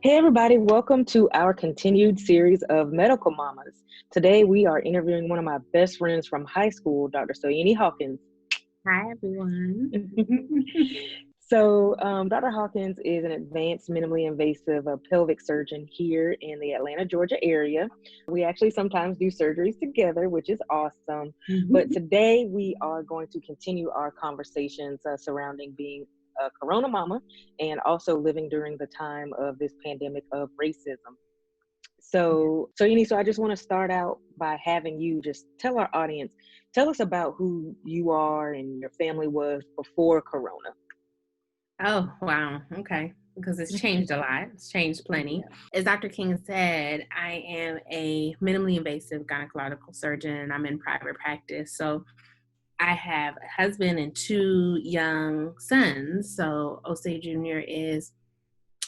Hey everybody, welcome to our continued series of Medical Mamas. Today we are interviewing one of my best friends from high school, Dr. Hawkins. Hi, everyone. Dr. Hawkins is an advanced minimally invasive pelvic surgeon here in the Atlanta, Georgia area. We actually sometimes do surgeries together, which is awesome. But today we are going to continue our conversations surrounding being a Corona mama and also living during the time of this pandemic of racism. So I just want to start out by having you just tell our audience, tell us about who you are and your family was before Corona. Oh, wow. Okay. Because it's changed a lot. It's changed plenty. As Dr. King said, I am a minimally invasive gynecological surgeon. I'm in private practice. So I have a husband and two young sons. So Osei Jr. is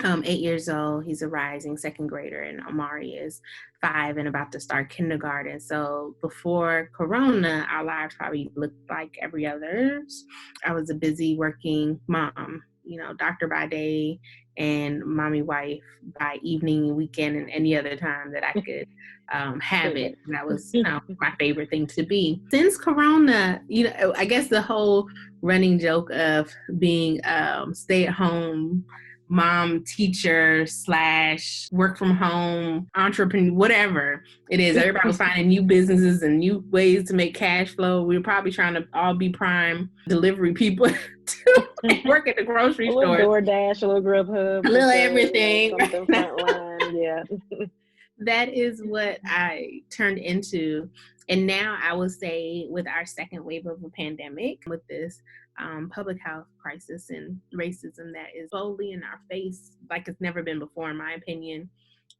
8 years old. He's a rising second grader, and Amari is 5 and about to start kindergarten. So before Corona, our lives probably looked like every other's. I was a busy working mom, doctor by day and mommy wife by evening, weekend, and any other time that I could have it. That was, my favorite thing to be. Since Corona, I guess the whole running joke of being stay-at-home mom, teacher / work from home, entrepreneur, whatever it is. Everybody was finding new businesses and new ways to make cash flow. We were probably trying to all be prime delivery people to work at the grocery store. A little DoorDash, a little Grubhub. A little everything. Something frontline, yeah. That is what I turned into. And now I would say with our second wave of a pandemic, with this public health crisis and racism that is boldly in our face like it's never been before, in my opinion,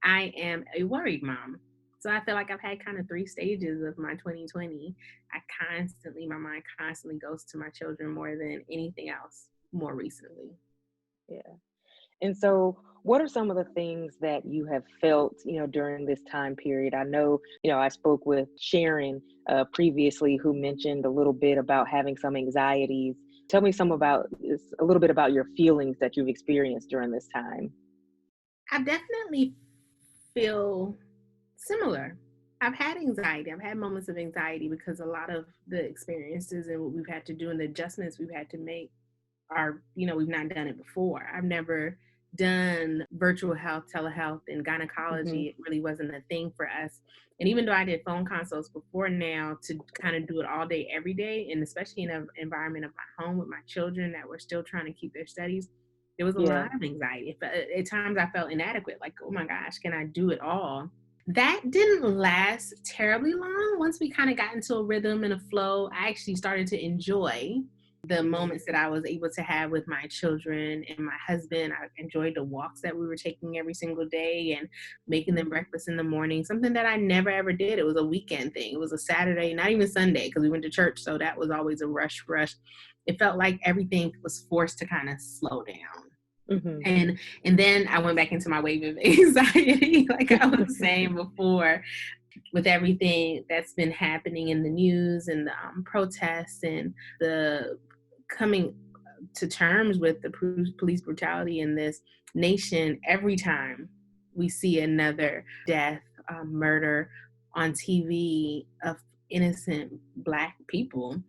I am a worried mom. So I feel like I've had kind of 3 stages of my 2020. My mind constantly goes to my children more than anything else more recently. Yeah. And so what are some of the things that you have felt, during this time period? I know, I spoke with Sharon previously, who mentioned a little bit about having some anxieties. Tell me a little bit about your feelings that you've experienced during this time. I definitely feel similar. I've had anxiety. I've had moments of anxiety because a lot of the experiences and what we've had to do and the adjustments we've had to make are, we've not done it before. I've never done virtual health, telehealth, and gynecology. It really wasn't a thing for us. And even though I did phone consults before now, to kind of do it all day, every day, and especially in an environment of my home with my children that were still trying to keep their studies, there was a lot of anxiety. At times I felt inadequate, like, oh my gosh, can I do it all? That didn't last terribly long. Once we kind of got into a rhythm and a flow, I actually started to enjoy the moments that I was able to have with my children and my husband. I enjoyed the walks that we were taking every single day and making them breakfast in the morning, something that I never ever did. It was a weekend thing. It was a Saturday, not even Sunday, because we went to church. So that was always a rush. It felt like everything was forced to kind of slow down. And then I went back into my wave of anxiety, like I was saying before, with everything that's been happening in the news and the protests and the coming to terms with the police brutality in this nation. Every time we see another death, murder on TV of innocent Black people,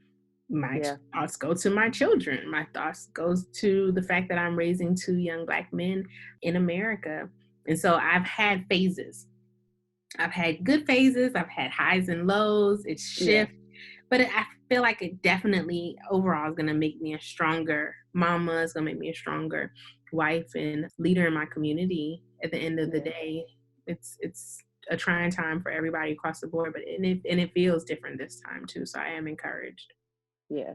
my thoughts go to my children. My thoughts goes to the fact that I'm raising 2 young Black men in America. And so I've had phases. I've had good phases. I've had highs and lows. It's shift. But I feel like it definitely overall is going to make me a stronger mama. It's going to make me a stronger wife and leader in my community. At the end of the day, it's a trying time for everybody across the board, but it feels different this time too. So I am encouraged. Yeah.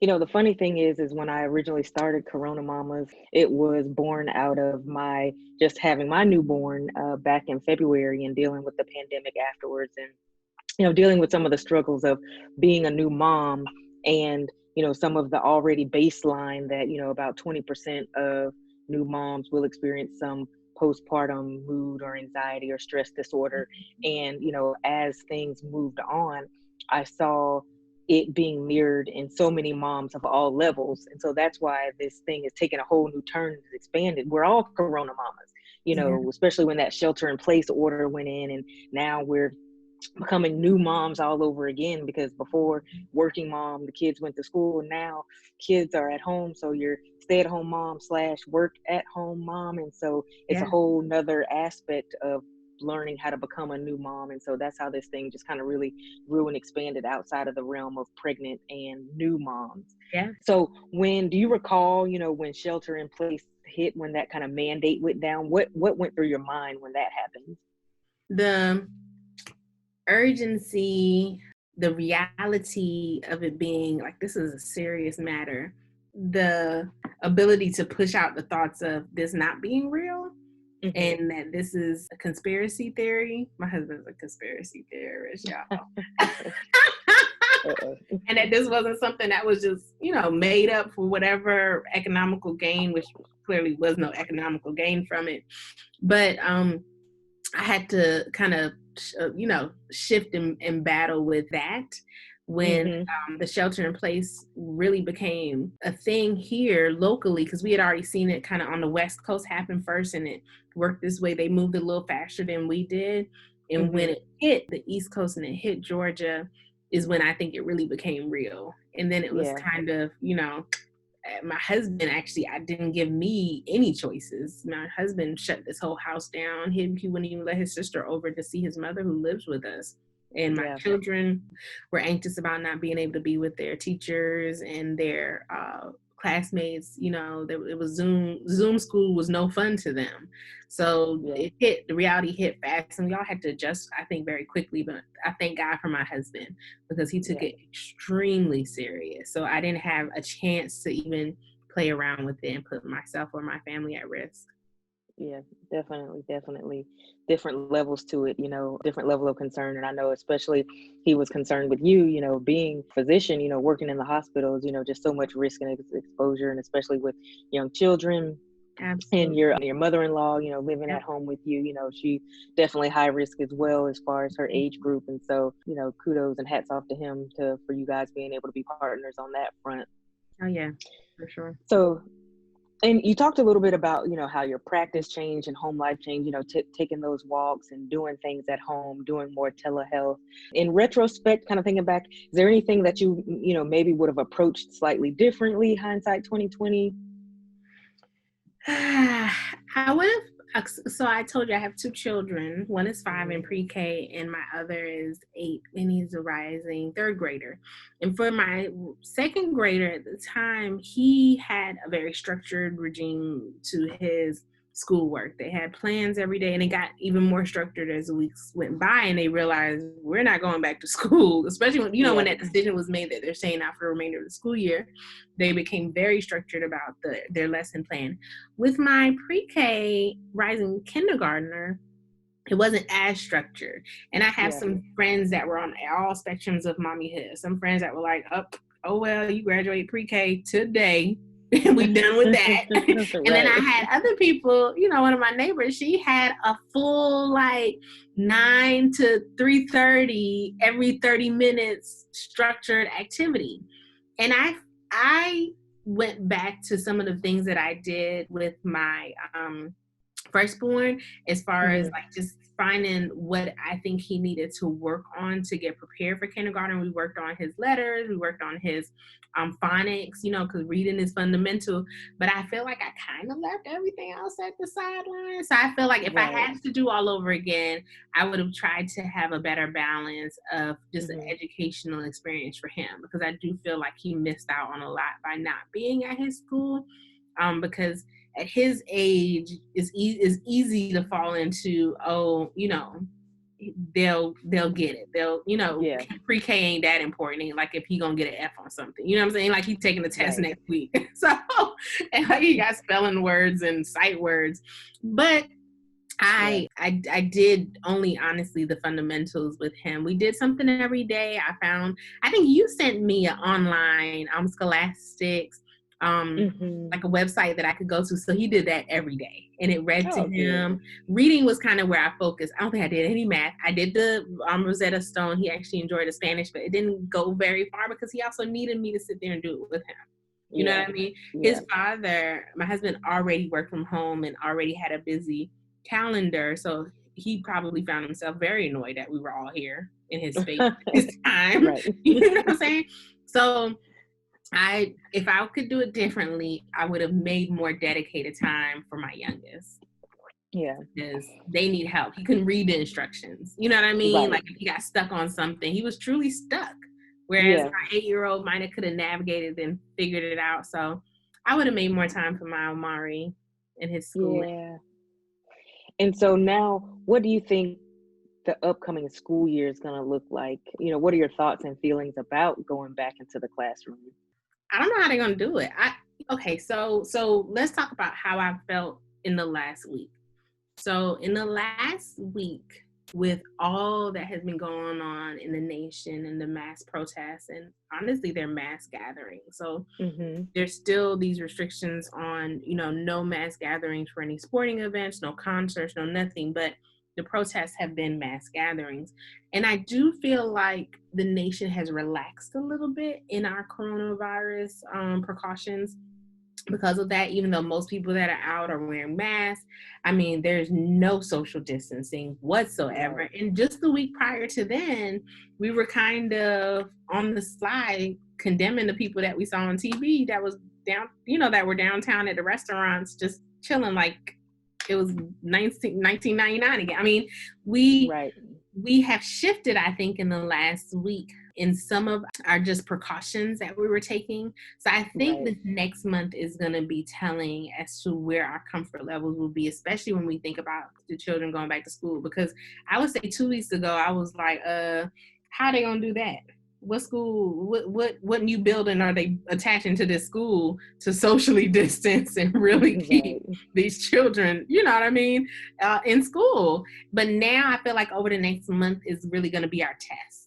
The funny thing is when I originally started Corona Mamas, it was born out of my just having my newborn back in February and dealing with the pandemic afterwards, and dealing with some of the struggles of being a new mom, and some of the already baseline that about 20% of new moms will experience some postpartum mood or anxiety or stress disorder. And as things moved on, I saw it being mirrored in so many moms of all levels. And so that's why this thing is taking a whole new turn and expanded. We're all Corona mamas. Yeah. especially when that shelter in place order went in, and now we're becoming new moms all over again, because before, working mom, the kids went to school, and now kids are at home, so you're stay at home mom slash work at home mom, and so it's a Yeah. whole nother aspect of learning how to become a new mom. And so that's how this thing just kind of really grew and expanded outside of the realm of pregnant and new moms. Yeah. So when do you recall, when shelter in place hit, when that kind of mandate went down, what went through your mind when that happened? The urgency, the reality of it being like, this is a serious matter, the ability to push out the thoughts of this not being real, Mm-hmm. and that this is a conspiracy theory. My husband's a conspiracy theorist, y'all. And that this wasn't something that was just, made up for whatever economical gain, which clearly was no economical gain from it. But I had to kind of, shift and battle with that when Mm-hmm. the shelter in place really became a thing here locally, because we had already seen it kind of on the West Coast happen first, and it worked this way. They moved a little faster than we did. And when Mm-hmm. it hit the East Coast and it hit Georgia is when I think it really became real. And then it was Yeah. kind of, my husband, actually, I didn't give me any choices. My husband shut this whole house down. He wouldn't even let his sister over to see his mother, who lives with us. And my Yeah. children were anxious about not being able to be with their teachers and their classmates. It was Zoom school was no fun to them. So Yeah. the reality hit fast, and we all had to adjust, I think, very quickly. But I thank God for my husband, because he took Yeah. it extremely serious. So I didn't have a chance to even play around with it and put myself or my family at risk. Yeah, definitely different levels to it, different level of concern. And I know especially he was concerned with you, being a physician, working in the hospitals, just so much risk and exposure, and especially with young children. And Absolutely. your mother-in-law, living Yep. at home with you, she definitely high risk as well as far as her age group. And so, kudos and hats off to him for you guys being able to be partners on that front. Oh, yeah, for sure. So, and you talked a little bit about, how your practice changed and home life changed, taking those walks and doing things at home, doing more telehealth. In retrospect, kind of thinking back, is there anything that maybe would have approached slightly differently, hindsight 2020? I would have. So I told you I have two children. One is 5 in Mm-hmm. pre-K, and my other is 8, and he's a rising third grader. And for my second grader at the time, he had a very structured regime to his schoolwork. They had plans every day, and it got even more structured as the weeks went by. And they realized, we're not going back to school, especially when when Yeah. that decision was made that they're staying out for the remainder of the school year. They became very structured about their lesson plan. With my pre-K rising kindergartner, it wasn't as structured. And I have Yeah. some friends that were on all spectrums of mommyhood. Some friends that were like, oh well, you graduate pre-K today. We done with that. And then I Right. had other people, one of my neighbors, she had a full 9 to 3:30 every 30 minutes structured activity. And I went back to some of the things that I did with my firstborn, as far as Mm-hmm. just finding what I think he needed to work on to get prepared for kindergarten. We worked on his letters, we worked on his phonics, because reading is fundamental. But I feel like I kind of left everything else at the sideline. So I feel like if I Right. had to do all over again, I would have tried to have a better balance of just an Mm-hmm. educational experience for him, because I do feel like he missed out on a lot by not being at his school. Because at his age, is easy to fall into, they'll get it. They'll, Yeah. pre-K ain't that important. Ain't like if he gonna get an F on something. You know what I'm saying? Like he's taking the test Right. next week. So, and like he got spelling words and sight words. But Yeah. I did only honestly the fundamentals with him. We did something every day. I think you sent me an online scholastics Mm-hmm. like a website that I could go to. So he did that every day, and it read to Oh, good. him. Reading was kind of where I focused. I don't think I did any math. I did the Rosetta Stone. He actually enjoyed the Spanish, but it didn't go very far because he also needed me to sit there and do it with him. You know Yeah. what I mean? Yeah. His father, my husband, already worked from home and already had a busy calendar. So he probably found himself very annoyed that we were all here in his space, his time. Right. You know what I'm saying? So if I could do it differently, I would have made more dedicated time for my youngest. Yeah. Because they need help. He couldn't read the instructions. You know what I mean? Right. Like if he got stuck on something, he was truly stuck. Whereas Yeah. my 8-year-old might have could have navigated and figured it out. So I would have made more time for my Omari and his schooling. Yeah. And so now, what do you think the upcoming school year is going to look like? You know, what are your thoughts and feelings about going back into the classroom? I don't know how they're gonna do it. Okay, so let's talk about how I felt in the last week. So in the last week, with all that has been going on in the nation and the mass protests, and honestly, they're mass gatherings. So there's still these restrictions on, no mass gatherings for any sporting events, no concerts, no nothing. But the protests have been mass gatherings. And I do feel like the nation has relaxed a little bit in our coronavirus precautions because of that, even though most people that are out are wearing masks. I mean, there's no social distancing whatsoever. Right. And just the week prior to then, we were kind of on the slide condemning the people that we saw on TV that was down, that were downtown at the restaurants just chilling like it was 1999 again. I mean, we have shifted, I think, in the last week in some of our just precautions that we were taking. So I think this next month is going to be telling as to where our comfort levels will be, especially when we think about the children going back to school. Because I would say 2 weeks ago, I was like, how are they going to do that? What school, what new building are they attaching to this school to socially distance and really keep these children, you know what I mean, in school? But now I feel like over the next month is really going to be our test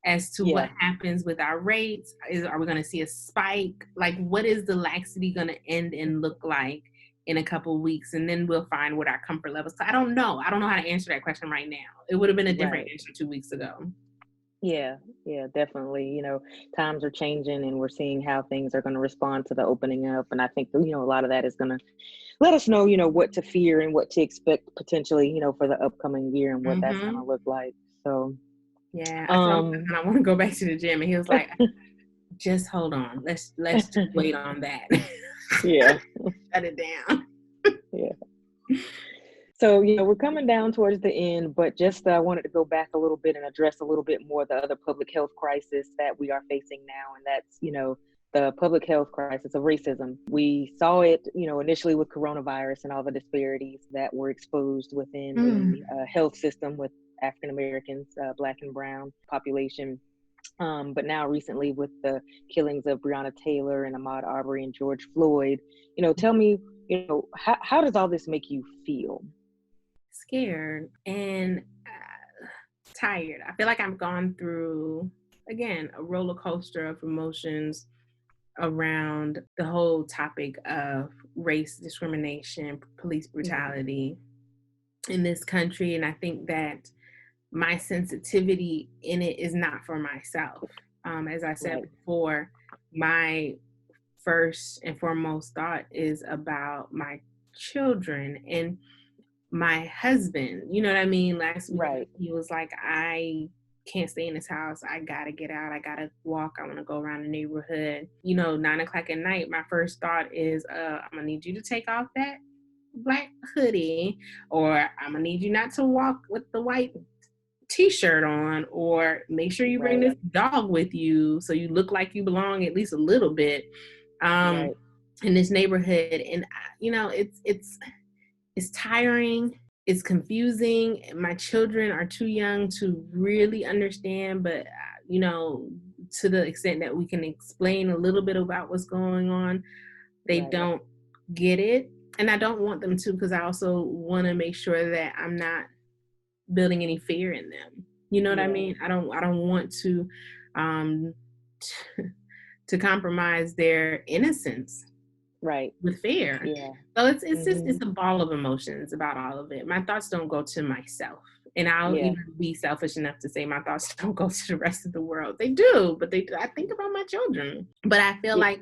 as to what happens with our rates. Are we going to see a spike? Like, what is the laxity going to end and look like in a couple of weeks? And then we'll find what our comfort levels. So I don't know how to answer that question right now. It would have been a different answer 2 weeks ago. Yeah, definitely. Times are changing and we're seeing how things are going to respond to the opening up. And I think, a lot of that is going to let us know, what to fear and what to expect potentially, for the upcoming year and what that's going to look like. So, yeah, I told him I want to go back to the gym, and he was like, just hold on. Let's just wait on that. Yeah. Shut it down. Yeah. So, we're coming down towards the end, but just wanted to go back a little bit and address a little bit more the other public health crisis that we are facing now. And that's, the public health crisis of racism. We saw it, initially with coronavirus and all the disparities that were exposed within the health system with African Americans, Black and Brown population. But now recently with the killings of Breonna Taylor and Ahmaud Arbery and George Floyd, tell me, how does all this make you feel? Scared and tired. I feel like I've gone through, again, a roller coaster of emotions around the whole topic of race discrimination, police brutality in this country. And I think that my sensitivity in it is not for myself. As I said before, my first and foremost thought is about my children and my husband. You know what I mean? Last week, he was like, I can't stay in this house. I gotta get out. I gotta walk. I want to go around the neighborhood. 9:00 at night, my first thought is, I'm gonna need you to take off that black hoodie, or I'm gonna need you not to walk with the white t-shirt on, or make sure you bring this dog with you so you look like you belong at least a little bit in this neighborhood. And it's tiring. It's confusing. My children are too young to really understand, but to the extent that we can explain a little bit about what's going on, they don't get it. And I don't want them to, because I also want to make sure that I'm not building any fear in them. You know what I mean? I don't want to to compromise their innocence with fear. So it's just it's a ball of emotions about all of it. My thoughts don't go to myself And I'll Yeah. even be selfish enough to say my thoughts don't go to the rest of the world. They do, but I think about my children. But I feel Yeah. like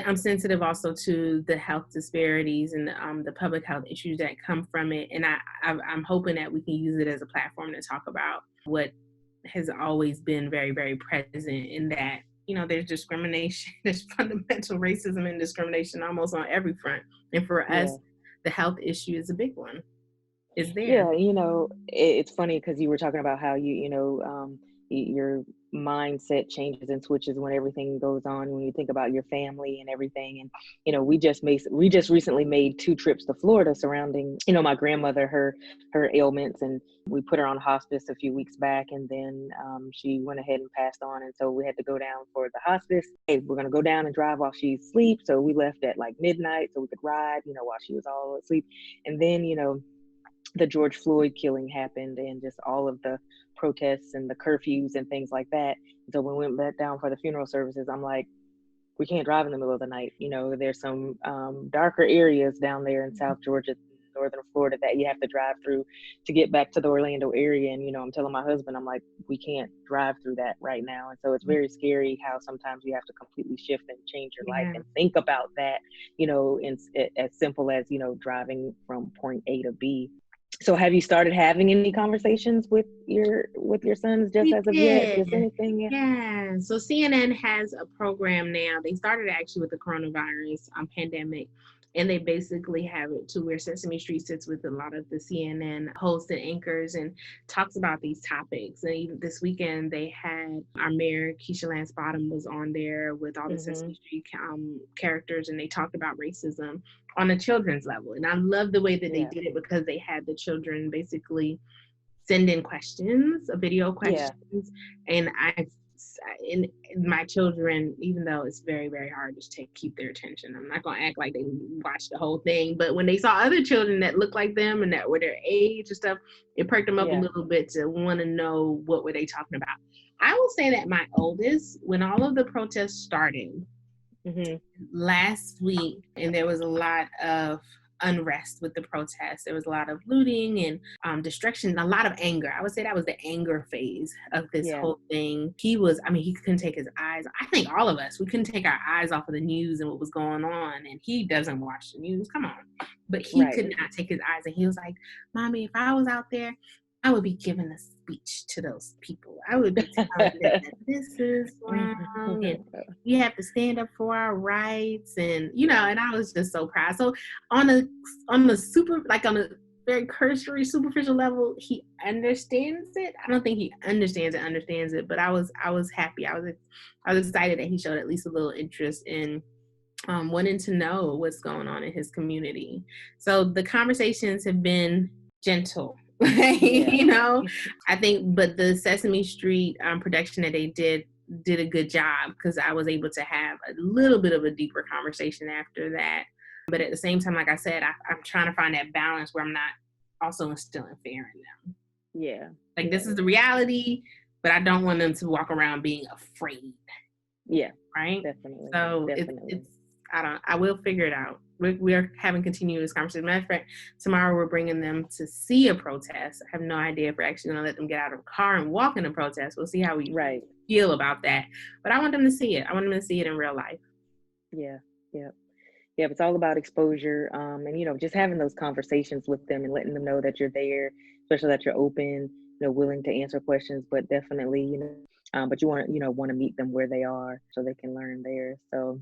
I'm sensitive also to the health disparities and the public health issues that come from it. And I'm hoping that we can use it as a platform to talk about what has always been very, very present in that, there's discrimination, there's fundamental racism and discrimination almost on every front. And for us, Yeah. the health issue is a big one. Is there. Yeah, it's funny because you were talking about how your mindset changes and switches when everything goes on, when you think about your family and everything. And, we just recently made 2 trips to Florida surrounding, my grandmother, her ailments, and we put her on hospice a few weeks back, and then she went ahead and passed on. And so we had to go down for the hospice. Hey, we're going to go down and drive while she's asleep. So we left at like midnight so we could ride, while she was all asleep. And then, the George Floyd killing happened, and just all of the protests and the curfews and things like that. So when we went back down for the funeral services, I'm like, we can't drive in the middle of the night. There's some darker areas down there in South Georgia, northern Florida, that you have to drive through to get back to the Orlando area. And, I'm telling my husband, I'm like, we can't drive through that right now. And so it's very scary how sometimes you have to completely shift and change your life and think about that, as simple as, driving from point A to B. So have you started having any conversations with your sons just as of yet? Just anything? Yeah. So CNN has a program now. They started actually with the coronavirus pandemic, and they basically have it to where Sesame Street sits with a lot of the CNN hosts and anchors and talks about these topics. And even this weekend, they had our mayor, Keisha Lance Bottom, was on there with all the Sesame Street characters, and they talked about racism on a children's level. And I love the way that they did it, because they had the children basically send in questions, video questions. And in my children, even though it's very, very hard to keep their attention, I'm not going to act like they watched the whole thing, but when they saw other children that looked like them and that were their age and stuff, it perked them up a little bit to want to know what were they talking about. I will say that my oldest, when all of the protests started, last week, and there was a lot of unrest with the protests. There was a lot of looting and destruction, a lot of anger. I would say that was the anger phase of this whole thing. He couldn't take his eyes. I think all of us, we couldn't take our eyes off of the news and what was going on. And he doesn't watch the news. Come on. But he could not take his eyes. And he was like, Mommy, if I was out there, I would be giving a speech to those people. I would be telling them that this is wrong and we have to stand up for our rights, and and I was just so proud. So on a very cursory, superficial level, he understands it. I don't think he understands it, but I was happy. I was excited that he showed at least a little interest in wanting to know what's going on in his community. So the conversations have been gentle. I think, but the Sesame Street production that they did a good job, because I was able to have a little bit of a deeper conversation after that. But at the same time, like I said, I'm trying to find that balance where I'm not also instilling fear in them. Yeah. Like, this is the reality, but I don't want them to walk around being afraid. Yeah. Right? Definitely. So I will figure it out. We are having continuous conversations. Matter of fact, tomorrow we're bringing them to see a protest. I have no idea if we're actually going to let them get out of the car and walk in a protest. We'll see how we feel about that. But I want them to see it. I want them to see it in real life. Yeah. It's all about exposure, and just having those conversations with them and letting them know that you're there, especially that you're open, willing to answer questions, but definitely, but you want to meet them where they are so they can learn there. So.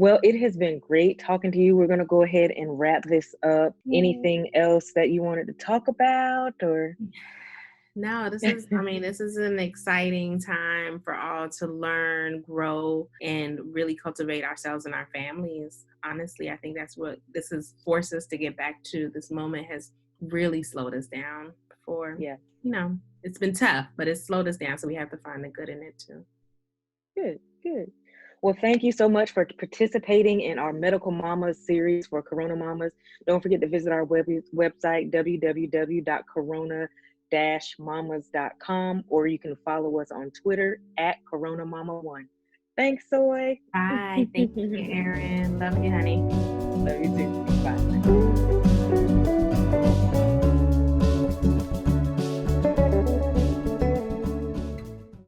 Well, it has been great talking to you. We're going to go ahead and wrap this up. Anything else that you wanted to talk about, or? No, this is an exciting time for all to learn, grow, and really cultivate ourselves and our families. Honestly, I think that's what this has forced us to get back to. This moment has really slowed us down before. Yeah. It's been tough, but it's slowed us down. So we have to find the good in it too. Good. Well, thank you so much for participating in our Medical Mamas series for Corona Mamas. Don't forget to visit our website, www.corona-mamas.com, or you can follow us on Twitter @CoronaMama1. Thanks, Soy. Bye. Thank you, Erin. Love you, honey. Love you too. Bye.